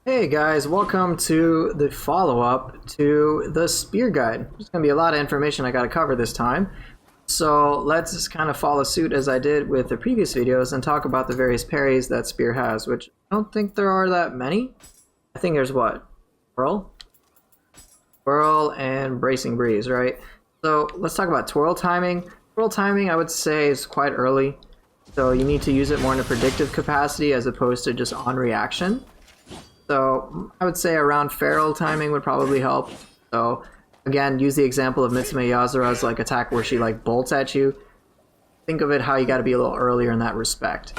Hey guys, welcome to the follow-up to the Spear Guide. There's going to be a lot of information I got to cover this time. So let's just kind of follow suit as I did with the previous videos and talk about the various parries that Spear has, which I don't think there are that many. I think there's what? Whirl? Whirl and Bracing Breeze, right? So let's talk about twirl timing. Twirl timing I would say is quite early. So you need to use it more in a predictive capacity as opposed to just on reaction. So I would say around feral timing would probably help. So again, use the example of Mitsume Yasura's like attack where she like bolts at you. Think of it how you got to be a little earlier in that respect.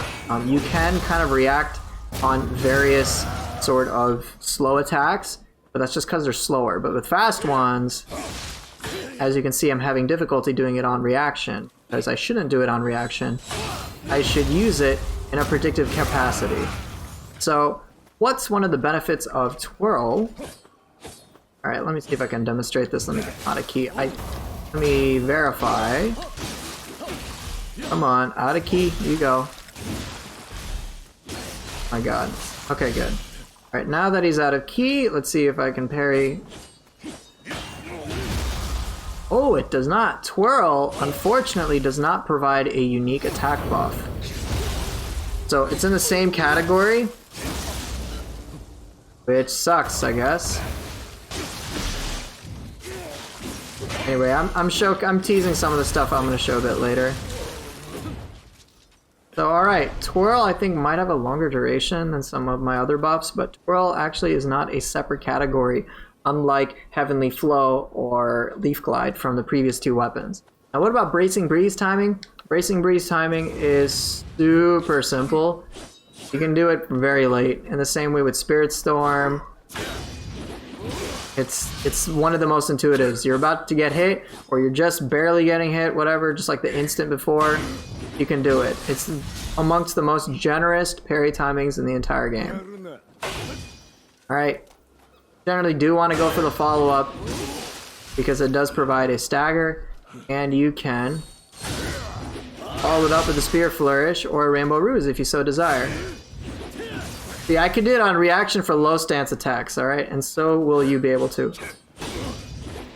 You can kind of react on various sort of slow attacks, but that's just because they're slower. But with fast ones, as you can see, I'm having difficulty doing it on reaction because I shouldn't do it on reaction. I should use it in a predictive capacity. So what's one of the benefits of twirl? Alright, let me see if I can demonstrate this. Let me get out of key. Let me verify. Come on, out of key. You go. My god. Okay, good. Alright, now that he's out of key, let's see if I can parry. Oh, it does not. Twirl, unfortunately, does not provide a unique attack buff. So it's in the same category, which sucks, I guess. Anyway, I'm teasing some of the stuff I'm going to show a bit later. So, alright, Twirl I think might have a longer duration than some of my other buffs, but Twirl actually is not a separate category, unlike Heavenly Flow or Leaf Glide from the previous two weapons. Now what about Bracing Breeze timing? Bracing Breeze timing is super simple. You can do it very late, in the same way with Spirit Storm. It's one of the most intuitives. You're about to get hit, or you're just barely getting hit, whatever, just like the instant before, you can do it. It's amongst the most generous parry timings in the entire game. Alright, generally do want to go for the follow-up, because it does provide a stagger, and you can follow it up with a Spear Flourish or a Rainbow Ruse if you so desire. See, I could do it on reaction for low stance attacks, alright? And so will you be able to.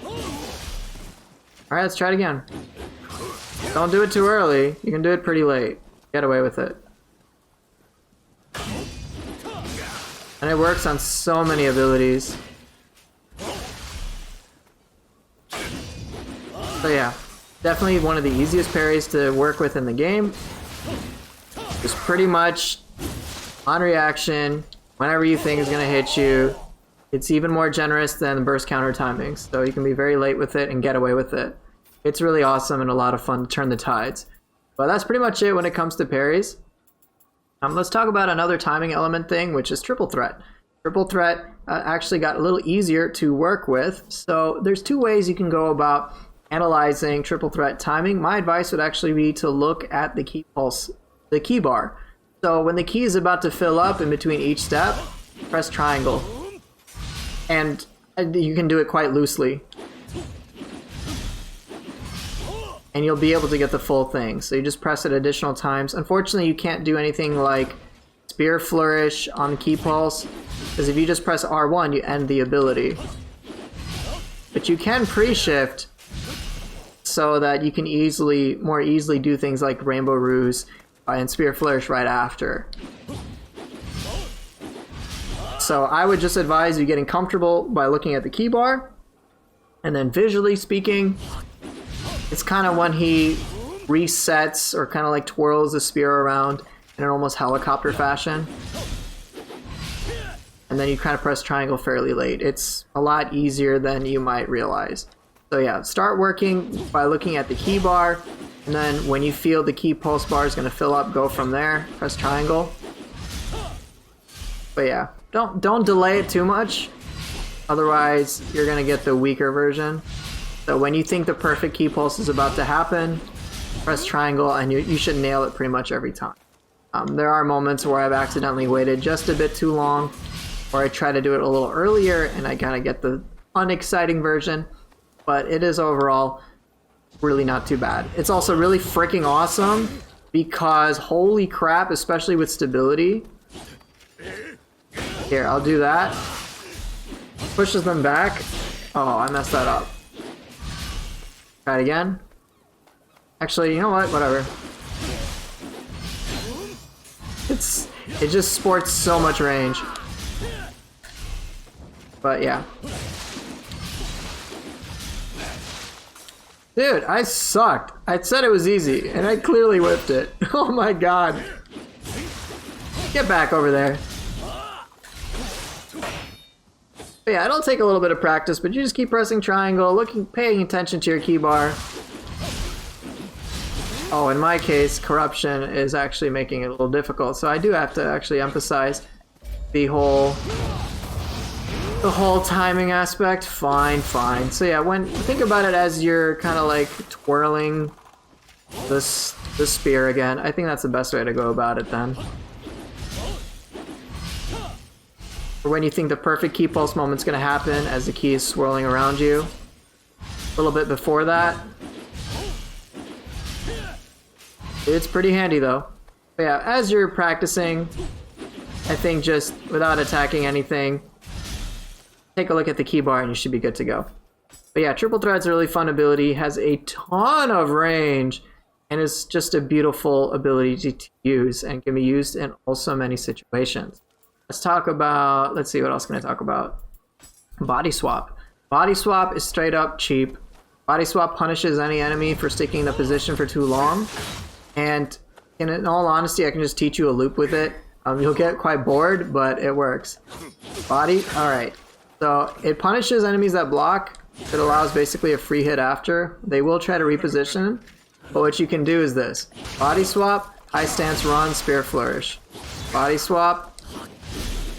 Alright, let's try it again. Don't do it too early. You can do it pretty late. Get away with it. And it works on so many abilities. So yeah, definitely one of the easiest parries to work with in the game. Just pretty much on reaction, whenever you think is going to hit you. It's even more generous than the burst counter timings, so you can be very late with it and get away with it. It's really awesome and a lot of fun to turn the tides. But that's pretty much it when it comes to parries. Let's talk about another timing element thing, which is Triple Threat. Triple Threat actually got a little easier to work with, so there's two ways you can go about analyzing Triple Threat timing. My advice would actually be to look at the key pulse, the key bar. So when the key is about to fill up in between each step, press triangle. And you can do it quite loosely. And you'll be able to get the full thing. So you just press it additional times. Unfortunately, you can't do anything like Spear Flourish on the key pulse, because if you just press R1, you end the ability. But you can pre-shift so that you can more easily do things like Rainbow Ruse and Spear Flourish right after. So I would just advise you getting comfortable by looking at the key bar, and then visually speaking, it's kind of when he resets or kind of like twirls the spear around in an almost helicopter fashion, and then you kind of press triangle fairly late. It's a lot easier than you might realize. So yeah, start working by looking at the key bar, and then when you feel the key pulse bar is going to fill up, go from there, press triangle. But yeah, don't delay it too much, otherwise you're going to get the weaker version. So when you think the perfect key pulse is about to happen, press triangle and you should nail it pretty much every time. There are moments where I've accidentally waited just a bit too long, or I try to do it a little earlier and I kind of get the unexciting version, but it is overall really not too bad. It's also really freaking awesome because holy crap, especially with stability, Here, I'll do that. Pushes them back. Oh, I messed that up. Try it again. Actually, you know what? Whatever. It just sports so much range. But yeah. Dude, I sucked. I said it was easy, and I clearly whipped it. Oh my god. Get back over there. But yeah, it'll take a little bit of practice, but you just keep pressing triangle, paying attention to your key bar. Oh, in my case, corruption is actually making it a little difficult, so I do have to actually emphasize the whole timing aspect. Fine. So yeah, think about it as you're kind of like twirling the spear again. I think that's the best way to go about it then. Or when you think the perfect key pulse moment's gonna happen as the key is swirling around you. A little bit before that. It's pretty handy though. But yeah, as you're practicing, I think just without attacking anything, take a look at the key bar and you should be good to go. But yeah, Triple Thread's a really fun ability, has a ton of range, and is just a beautiful ability to use and can be used in also many situations. Let's talk about, let's see, what else can I talk about? Body Swap. Body Swap is straight up cheap. Body Swap punishes any enemy for sticking in a position for too long. And in all honesty, I can just teach you a loop with it. You'll get quite bored, but it works. Body, alright. So it punishes enemies that block. It allows basically a free hit after. They will try to reposition, but what you can do is this. Body Swap, high stance run, spear flourish. Body Swap,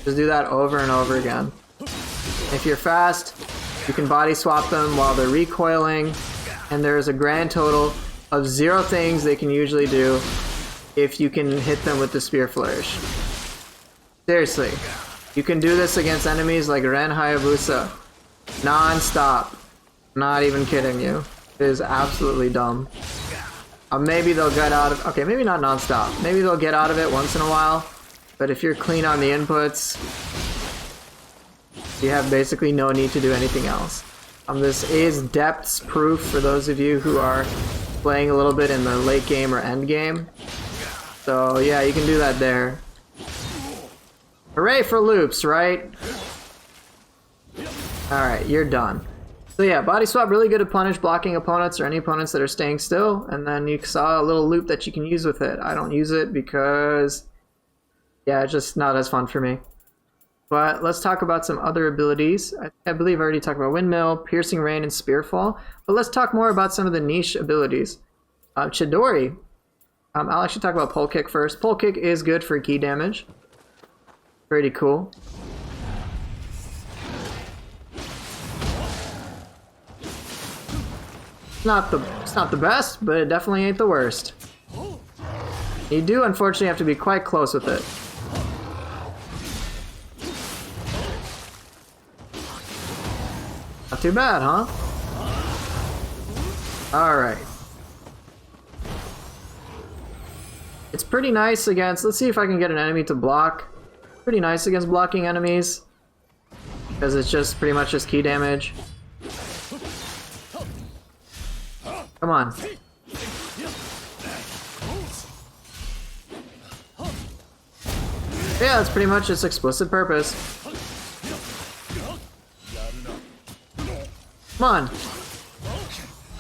just do that over and over again. If you're fast, you can body swap them while they're recoiling, and there's a grand total of 0 things they can usually do if you can hit them with the spear flourish. Seriously, you can do this against enemies like Ren Hayabusa non-stop. Not even kidding you. It is absolutely dumb. Maybe they'll get out of, okay, maybe not non-stop. Maybe they'll get out of it once in a while. But if you're clean on the inputs, you have basically no need to do anything else. This is depths proof for those of you who are playing a little bit in the late game or end game. So yeah, you can do that there. Hooray for loops, right? Alright, you're done. So yeah, Body Swap really good at punish blocking opponents or any opponents that are staying still, and then you saw a little loop that you can use with it. I don't use it because, yeah, it's just not as fun for me. But let's talk about some other abilities. I believe I already talked about Windmill, Piercing Rain, and Spearfall. But let's talk more about some of the niche abilities. Chidori. I'll actually talk about Pole Kick first. Pole Kick is good for key damage. Pretty cool. It's not the best, but it definitely ain't the worst. You do unfortunately have to be quite close with it. Not too bad, huh? Alright. It's pretty nice against, let's see if I can get an enemy to block. Pretty nice against blocking enemies, because it's just pretty much just key damage. Come on. Yeah, that's pretty much its explicit purpose. Come on.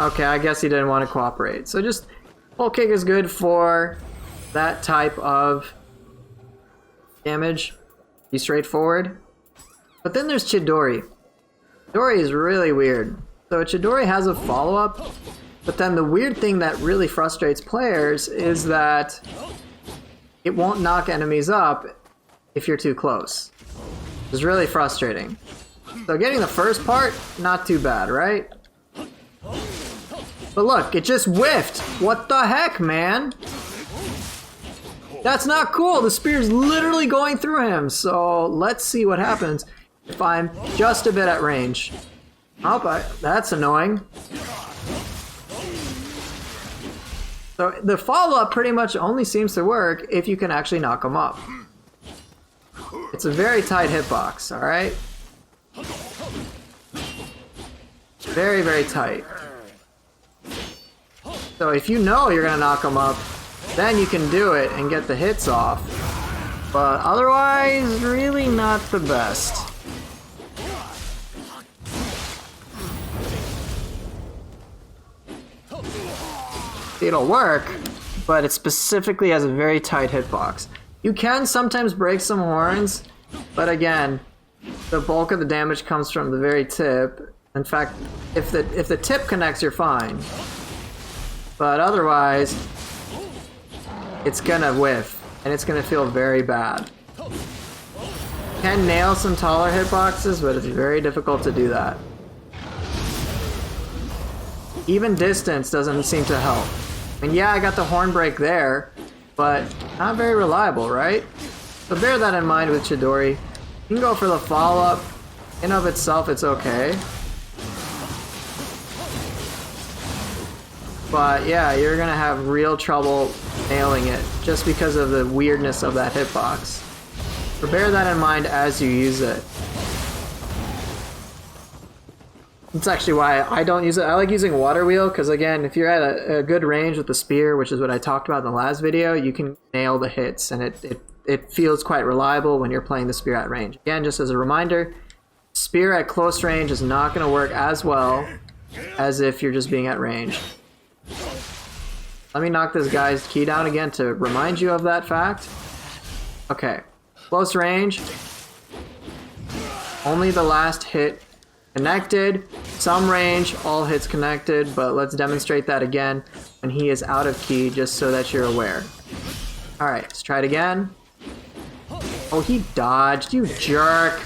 Okay, I guess he didn't want to cooperate. So just, Pole Kick is good for that type of damage. Be straightforward. But then there's Chidori. Chidori is really weird. So Chidori has a follow-up, but then the weird thing that really frustrates players is that it won't knock enemies up if you're too close. It's really frustrating. So getting the first part, not too bad, right? But look, it just whiffed! What the heck, man? That's not cool! The spear's literally going through him, so let's see what happens if I'm just a bit at range. Oh, that's annoying. So the follow-up pretty much only seems to work if you can actually knock him up. It's a very tight hitbox, alright? Very, very tight. So if you know you're gonna knock him up, then you can do it and get the hits off. But otherwise, really not the best. It'll work, but it specifically has a very tight hitbox. You can sometimes break some horns, but again, the bulk of the damage comes from the very tip. In fact, if the tip connects, you're fine. But otherwise, it's gonna whiff, and it's gonna feel very bad. Can nail some taller hitboxes, but it's very difficult to do that. Even distance doesn't seem to help. And yeah, I got the horn break there, but not very reliable, right? So bear that in mind with Chidori. You can go for the follow-up. In of itself, it's okay. But yeah, you're gonna have real trouble nailing it just because of the weirdness of that hitbox. So bear that in mind as you use it. That's actually why I don't use it. I like using Water Wheel because, again, if you're at a good range with the spear, which is what I talked about in the last video, you can nail the hits, and it feels quite reliable when you're playing the spear at range. Again, just as a reminder, spear at close range is not going to work as well as if you're just being at range. Let me knock this guy's key down again to remind you of that fact. Okay, close range. Only the last hit connected. Some range, all hits connected, but let's demonstrate that again when he is out of key, just so that you're aware. Alright, let's try it again. Oh, he dodged, you jerk!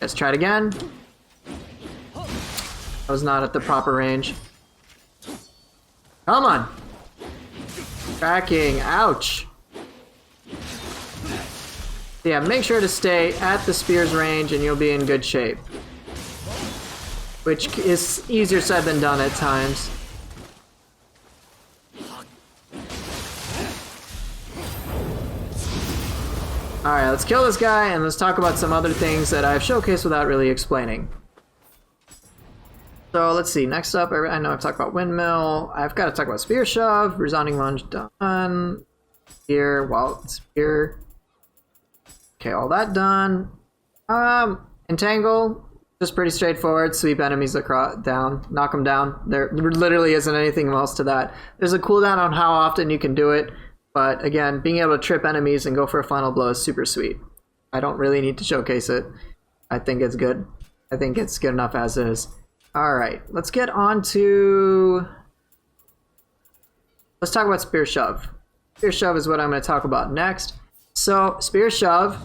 Let's try it again. That was not at the proper range. Come on! Tracking, ouch! Yeah, make sure to stay at the spear's range and you'll be in good shape. Which is easier said than done at times. Alright, let's kill this guy and let's talk about some other things that I've showcased without really explaining. So let's see, next up, I know I've talked about Windmill. I've got to talk about Spear Shove, Resounding Lunge done. Spear, Spear. Okay, all that done. Entangle, just pretty straightforward. Sweep enemies down, knock them down. There literally isn't anything else to that. There's a cooldown on how often you can do it, but again, being able to trip enemies and go for a final blow is super sweet. I don't really need to showcase it. I think it's good. I think it's good enough as is. Alright, let's get on to... Let's talk about Spear Shove. Spear Shove is what I'm going to talk about next. So, Spear Shove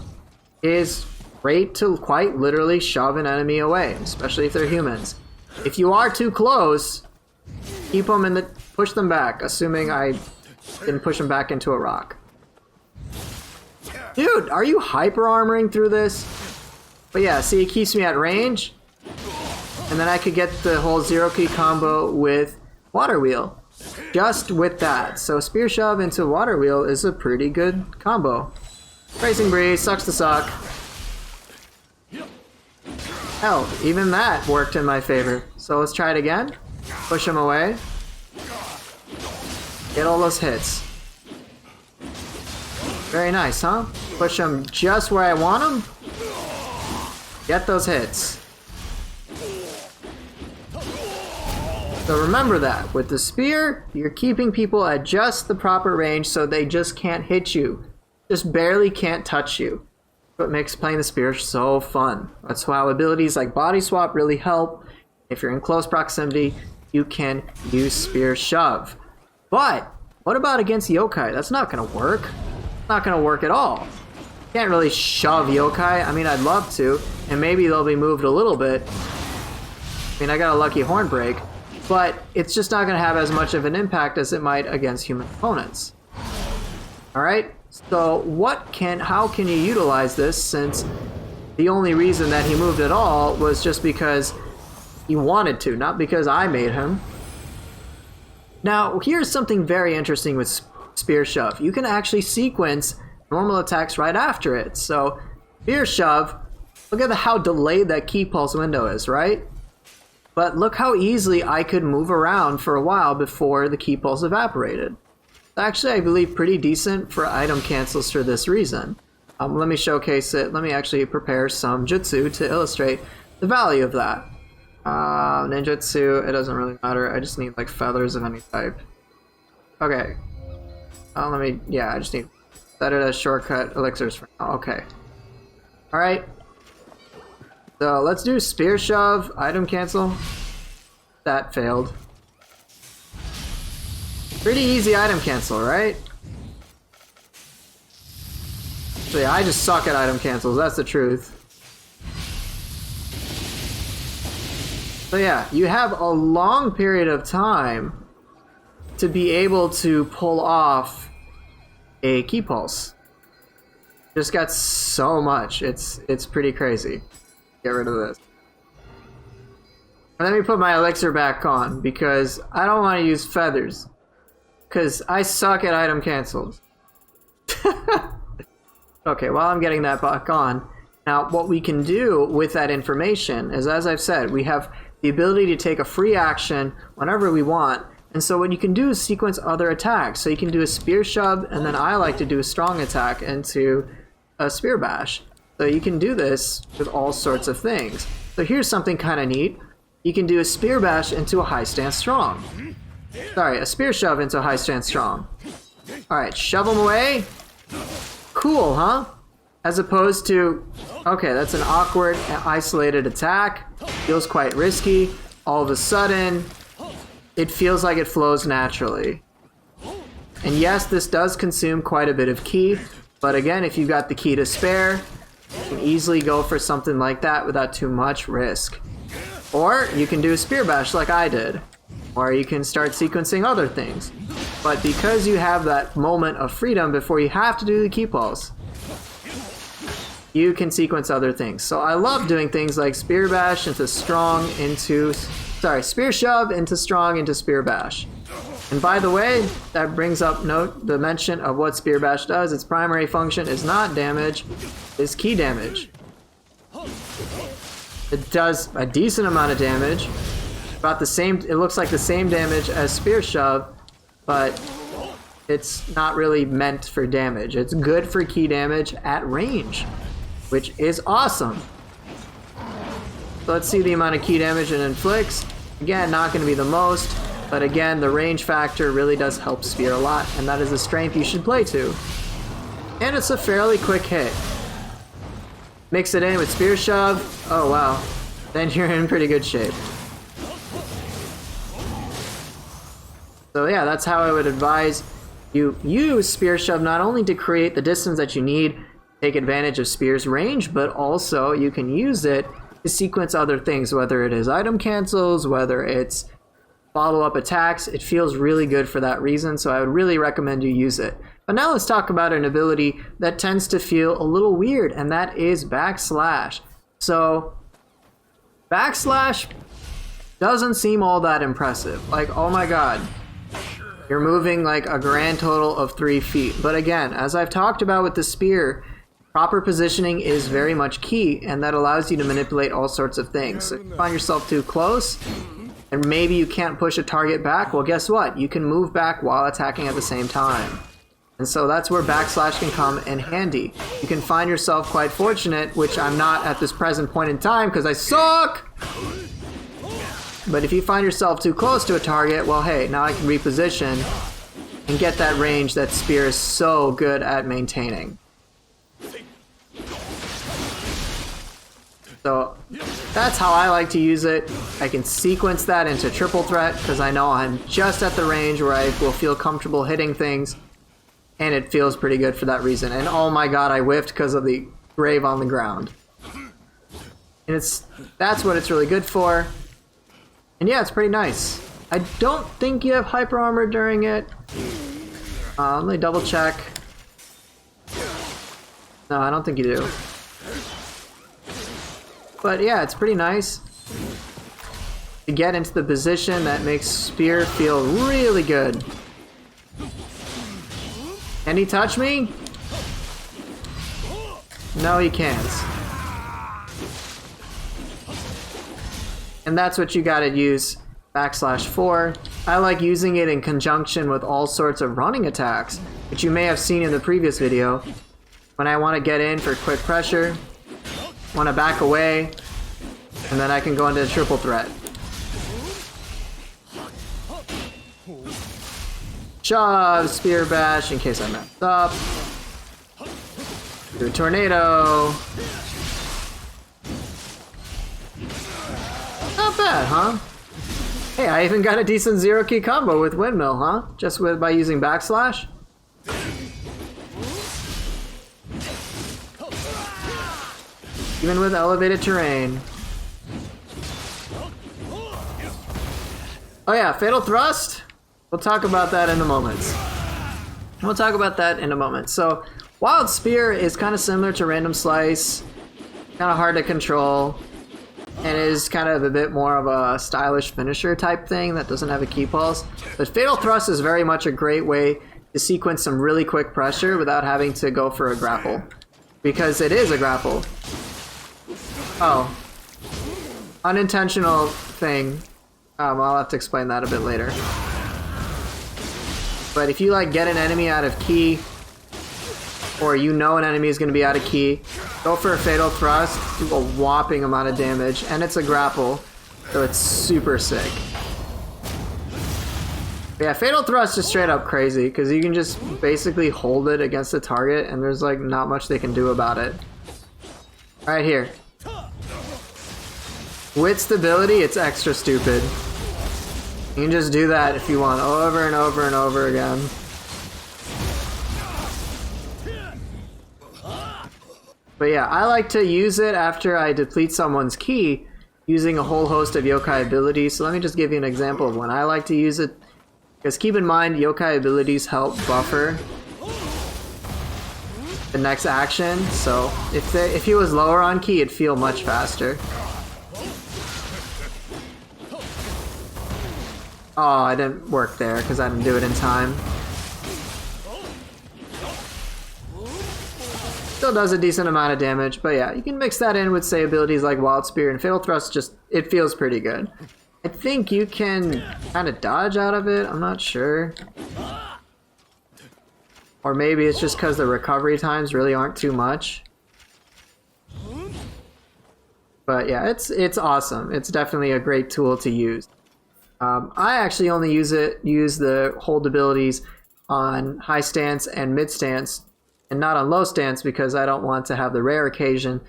is great to quite literally shove an enemy away, especially if they're humans. If you are too close, keep them push them back, assuming I didn't push them back into a rock. Dude, are you hyper armoring through this? But yeah, see, it keeps me at range, and then I could get the whole zero key combo with Water Wheel. Just with that. So Spear Shove into Water Wheel is a pretty good combo. Racing Breeze, sucks to suck. Hell, even that worked in my favor. So let's try it again. Push him away. Get all those hits. Very nice, huh? Push him just where I want him. Get those hits. So remember that, with the spear, you're keeping people at just the proper range so they just can't hit you. Just barely can't touch you. What makes playing the spear so fun. That's how abilities like Body Swap really help. If you're in close proximity, you can use Spear Shove. But, what about against yokai? That's not gonna work. It's not gonna work at all. Can't really shove yokai. I mean, I'd love to, and maybe they'll be moved a little bit. I mean, I got a lucky horn break. But it's just not going to have as much of an impact as it might against human opponents. Alright, so how can you utilize this, since the only reason that he moved at all was just because he wanted to, not because I made him. Now, here's something very interesting with Spear Shove. You can actually sequence normal attacks right after it. So spear shove, look at how delayed that ki pulse window is, right? But look how easily I could move around for a while before the ki pulse evaporated. Actually, I believe pretty decent for item cancels for this reason. Let me showcase it. Let me actually prepare some jutsu to illustrate the value of that. Ninjutsu, it doesn't really matter. I just need like feathers of any type. Okay. I just need set it as shortcut elixirs for now. Okay. Alright. So let's do spear shove, item cancel. That failed. Pretty easy item cancel, right? So yeah, I just suck at item cancels, that's the truth. So yeah, you have a long period of time to be able to pull off a ki pulse. Just got so much, it's pretty crazy. Get rid of this. Let me put my elixir back on because I don't want to use feathers. Because I suck at item cancels. Okay, while I'm getting that back on, now what we can do with that information is, as I've said, we have the ability to take a free action whenever we want. And so what you can do is sequence other attacks. So you can do a spear shove, and then I like to do a strong attack into a spear bash. So you can do this with all sorts of things. So here's something kind of neat. You can do a spear bash into a high stance strong. Sorry, a spear shove into a high stance strong. Alright, shove them away. Cool, huh? As opposed to, okay, that's an awkward and isolated attack. Feels quite risky. All of a sudden, it feels like it flows naturally. And yes, this does consume quite a bit of ki, but again, if you've got the ki to spare, you can easily go for something like that without too much risk. Or you can do a spear bash like I did. Or you can start sequencing other things. But because you have that moment of freedom before you have to do the ki pulse, you can sequence other things. So I love doing things like spear bash into strong into, spear shove into strong into spear bash. And by the way, that brings up the mention of what spear bash does. Its primary function is not damage, it's ki damage. It does a decent amount of damage. About the same, it looks like the same damage as spear shove, but it's not really meant for damage. It's good for ki damage at range, which is awesome. So let's see the amount of ki damage it inflicts. Again, not going to be the most, but again, the range factor really does help spear a lot, and that is a strength you should play to. And it's a fairly quick hit. Mix it in with spear shove. Oh wow, then you're in pretty good shape. So yeah, that's how I would advise you use spear shove, not only to create the distance that you need, take advantage of spear's range, but also you can use it to sequence other things, whether it is item cancels, whether it's follow-up attacks. It feels really good for that reason, so I would really recommend you use it. But now let's talk about an ability that tends to feel a little weird, and that is backslash. So backslash doesn't seem all that impressive. Like, oh my god, you're moving like a grand total of 3 feet. But again, as I've talked about with the spear, proper positioning is very much key, and that allows you to manipulate all sorts of things. So if you find yourself too close, and maybe you can't push a target back, well guess what? You can move back while attacking at the same time. And so that's where backslash can come in handy. You can find yourself quite fortunate, which I'm not at this present point in time because I suck! But if you find yourself too close to a target, well hey, now I can reposition and get that range that spear is so good at maintaining. So that's how I like to use it. I can sequence that into triple threat because I know I'm just at the range where I will feel comfortable hitting things, and it feels pretty good for that reason. And oh my god, I whiffed because of the grave on the ground. And that's what it's really good for. And yeah, it's pretty nice. I don't think you have hyper armor during it. Let me double check. No, I don't think you do. But yeah, it's pretty nice to get into the position that makes spear feel really good. Can he touch me? No, he can't. And that's what you gotta use backslash for. I like using it in conjunction with all sorts of running attacks, which you may have seen in the previous video. When I want to get in for quick pressure, want to back away, and then I can go into a triple threat. Shove, spear bash in case I messed up. Do a tornado. Not bad, huh? Hey, I even got a decent zero key combo with windmill, huh? Just by using backslash. Even with elevated terrain. Oh yeah, fatal thrust. We'll talk about that in a moment. So, wild spear is kind of similar to random slice. Kind of hard to control. And is kind of a bit more of a stylish finisher type thing that doesn't have a key pulse. But Fatal Thrust is very much a great way to sequence some really quick pressure without having to go for a grapple. Because it is a grapple. Oh. Unintentional thing. I'll have to explain that a bit later. But if you like get an enemy out of key, or you know an enemy is going to be out of key, go for a Fatal Thrust, do a whopping amount of damage, and it's a grapple, so it's super sick. But yeah, Fatal Thrust is straight up crazy, because you can just basically hold it against the target, and there's like not much they can do about it. Right here. With stability, it's extra stupid. You can just do that if you want, over and over and over again. But yeah, I like to use it after I deplete someone's ki using a whole host of yokai abilities. So let me just give you an example of when I like to use it. Because keep in mind, yokai abilities help buffer the next action. So if he was lower on ki, it'd feel much faster. Oh, I didn't work there because I didn't do it in time. Still does a decent amount of damage, but yeah, you can mix that in with, say, abilities like Wild Spear and Fatal Thrust. Just, it feels pretty good. I think you can kind of dodge out of it, I'm not sure. Or maybe it's just because the recovery times really aren't too much. But yeah, it's awesome. It's definitely a great tool to use. I actually only use the hold abilities on high stance and mid stance, and not on low stance, because I don't want to have the rare occasion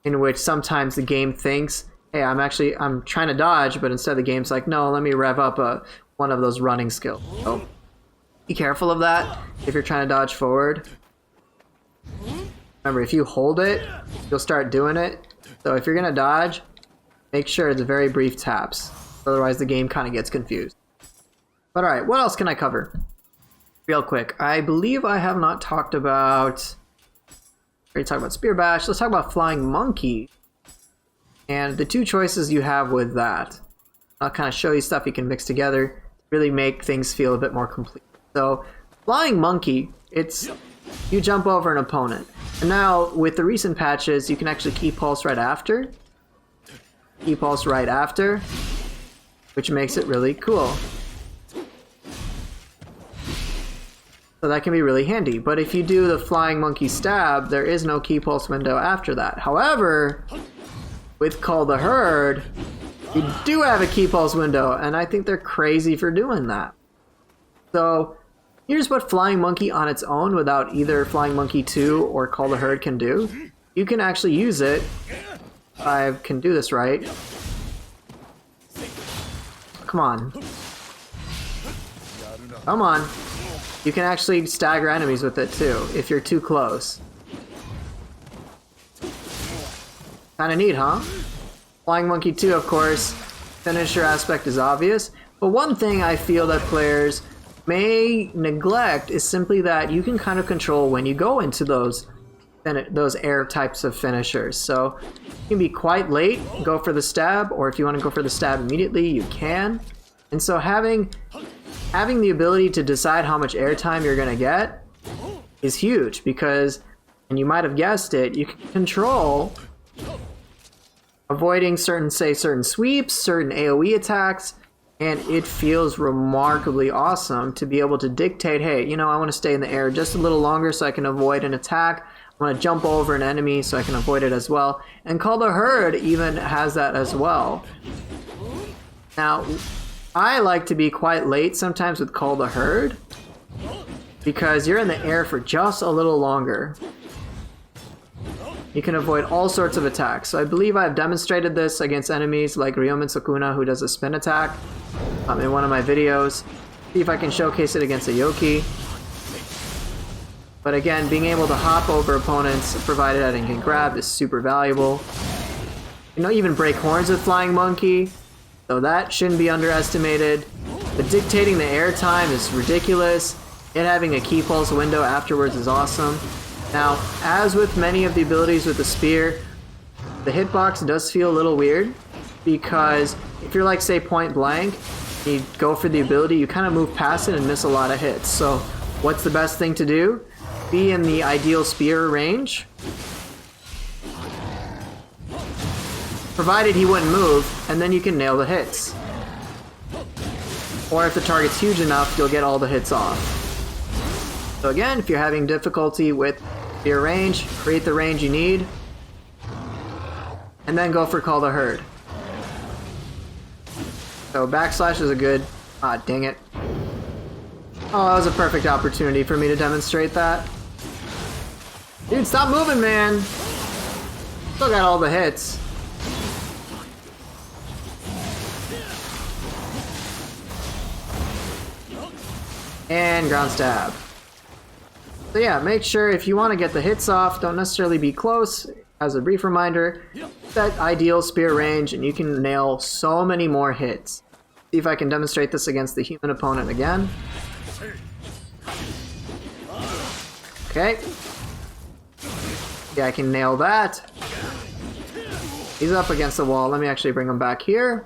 in which sometimes the game thinks, hey, I'm trying to dodge, but instead the game's like, no, let me rev up one of those running skills. So be careful of that if you're trying to dodge forward. Remember, if you hold it, you'll start doing it. So if you're gonna dodge, make sure it's very brief taps. Otherwise the game kind of gets confused. But alright, what else can I cover? Real quick, I believe I have not talked about... Already talked about Spear Bash. Let's talk about Flying Monkey. And the two choices you have with that. I'll kind of show you stuff you can mix together to really make things feel a bit more complete. So, Flying Monkey, it's... you jump over an opponent. And now, with the recent patches, you can actually Key Pulse right after. Key Pulse right after. Which makes it really cool. So that can be really handy. But if you do the Flying Monkey Stab, there is no Key Pulse window after that. However, with Call the Herd, you do have a Key Pulse window, and I think they're crazy for doing that. So here's what Flying Monkey on its own, without either Flying Monkey 2 or Call the Herd, can do. You can actually use it. I can do this right. Come on. Come on. You can actually stagger enemies with it too, if you're too close. Kinda neat, huh? Flying Monkey 2, of course, finisher aspect is obvious, but one thing I feel that players may neglect is simply that you can kind of control when you go into those air types of finishers. So you can be quite late, go for the stab, or if you want to go for the stab immediately, you can. And so having the ability to decide how much airtime you're going to get is huge, because And you might have guessed it, you can control avoiding certain sweeps, certain AoE attacks, and it feels remarkably awesome to be able to dictate, hey, you know, I want to stay in the air just a little longer so I can avoid an attack. I want to jump over an enemy so I can avoid it as well. And Call the Herd even has that as well. Now, I like to be quite late sometimes with Call the Herd because you're in the air for just a little longer. You can avoid all sorts of attacks. So I believe I've demonstrated this against enemies like Ryomen Sukuna, who does a spin attack in one of my videos. See if I can showcase it against a Yoki. But again, being able to hop over opponents, provided I can grab, is super valuable. You know, even break horns with Flying Monkey, so that shouldn't be underestimated. But dictating the air time is ridiculous. It having a key pulse window afterwards is awesome. Now, as with many of the abilities with the spear, the hitbox does feel a little weird, because if you're like, say, point blank, you go for the ability, you kind of move past it and miss a lot of hits. So what's the best thing to do? Be in the ideal spear range, provided he wouldn't move, and then you can nail the hits. Or if the target's huge enough, you'll get all the hits off. So again, if you're having difficulty with your range, create the range you need, and then go for Call the Herd. So backslash is a good... ah, dang it. Oh, that was a perfect opportunity for me to demonstrate that. Dude, stop moving, man! Still got all the hits. And ground stab. So yeah, make sure if you want to get the hits off, don't necessarily be close. As a brief reminder, that ideal spear range and you can nail so many more hits. See if I can demonstrate this against the human opponent again. Okay. Yeah, I can nail that. He's up against the wall. Let me actually bring him back here.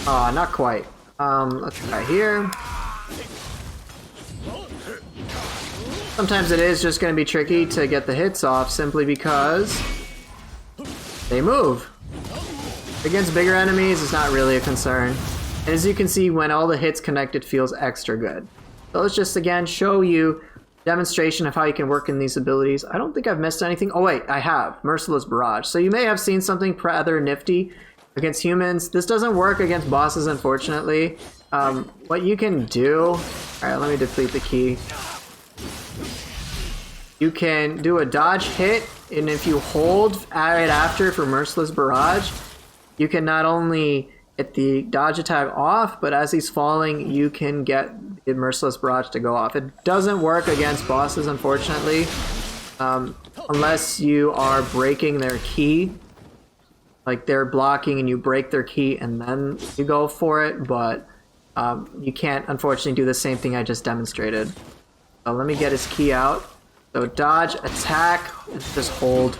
Aw, not quite. Let's try here. Sometimes it is just going to be tricky to get the hits off simply because they move. Against bigger enemies, it's not really a concern. And as you can see, when all the hits connect, it feels extra good. So let's just again show you demonstration of how you can work in these abilities. I don't think I've missed anything. Oh wait, I have. Merciless Barrage. So you may have seen something rather nifty against humans. This doesn't work against bosses, unfortunately. What you can do... Alright, let me deplete the key. You can do a dodge hit, and if you hold right after for Merciless Barrage, you can not only get the dodge attack off, but as he's falling, you can get the Merciless Barrage to go off. It doesn't work against bosses, unfortunately, unless you are breaking their key. Like they're blocking and you break their key and then you go for it, but you can't, unfortunately, do the same thing I just demonstrated. So let me get his key out. So dodge, attack, just hold.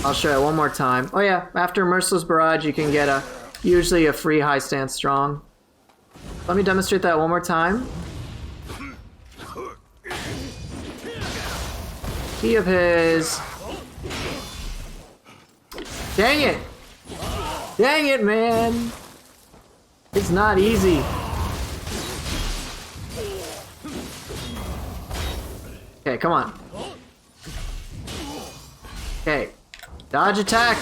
I'll show you one more time. Oh yeah, after Merciless Barrage, you can get usually a free high stance strong. Let me demonstrate that one more time. Key of his. Dang it! Dang it, man! It's not easy. Okay, come on. Okay. Dodge attack!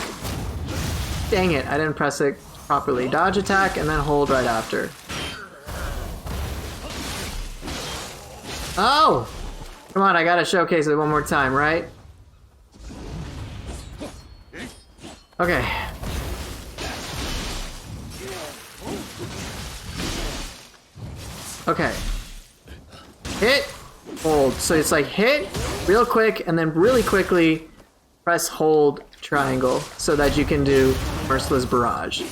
Dang it, I didn't press it properly. Dodge attack and then hold right after. Oh! Come on, I gotta showcase it one more time, right? Okay. Okay. Hit, hold. So it's like hit, real quick, and then really quickly press hold triangle so that you can do Merciless Barrage.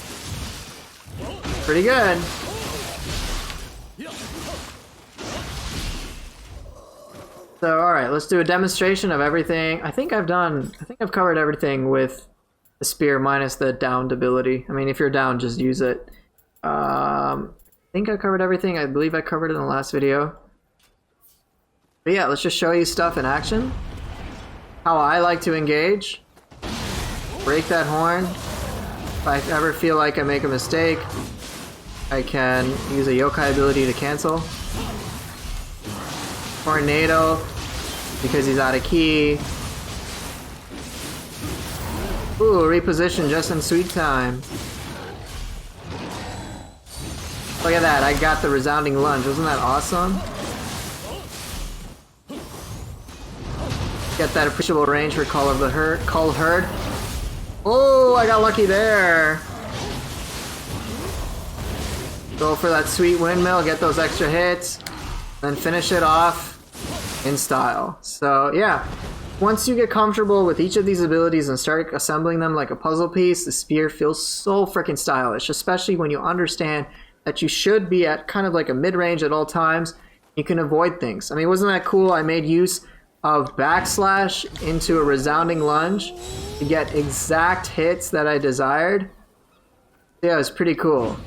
Pretty good. So alright, let's do a demonstration of everything. I think I've covered everything with the spear minus the downed ability. I mean, if you're down, just use it. think I covered everything. I believe I covered it in the last video. But yeah, let's just show you stuff in action. How I like to engage. Break that horn. If I ever feel like I make a mistake, I can use a yokai ability to cancel. Tornado, because he's out of key. Ooh, reposition just in sweet time. Look at that, I got the resounding lunge. Wasn't that awesome? Get that appreciable range for Call of the Herd. Cull Herd. Oh, I got lucky there. Go for that sweet windmill, get those extra hits, then finish it off in style. So yeah, once you get comfortable with each of these abilities and start assembling them like a puzzle piece, the spear feels so freaking stylish, especially when you understand that you should be at kind of like a mid-range at all times. You can avoid things. I mean, wasn't that cool? I made use of backslash into a resounding lunge to get exact hits that I desired. Yeah, it was pretty cool.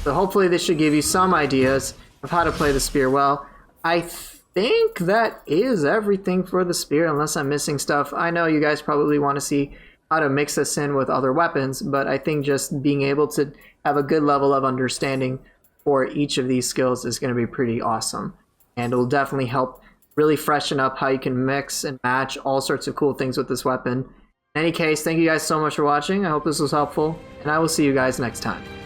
So hopefully this should give you some ideas of how to play the spear well. I think that is everything for the spear, unless I'm missing stuff. I know you guys probably want to see how to mix this in with other weapons, but I think just being able to have a good level of understanding for each of these skills is going to be pretty awesome. And it will definitely help really freshen up how you can mix and match all sorts of cool things with this weapon. In any case, thank you guys so much for watching. I hope this was helpful, and I will see you guys next time.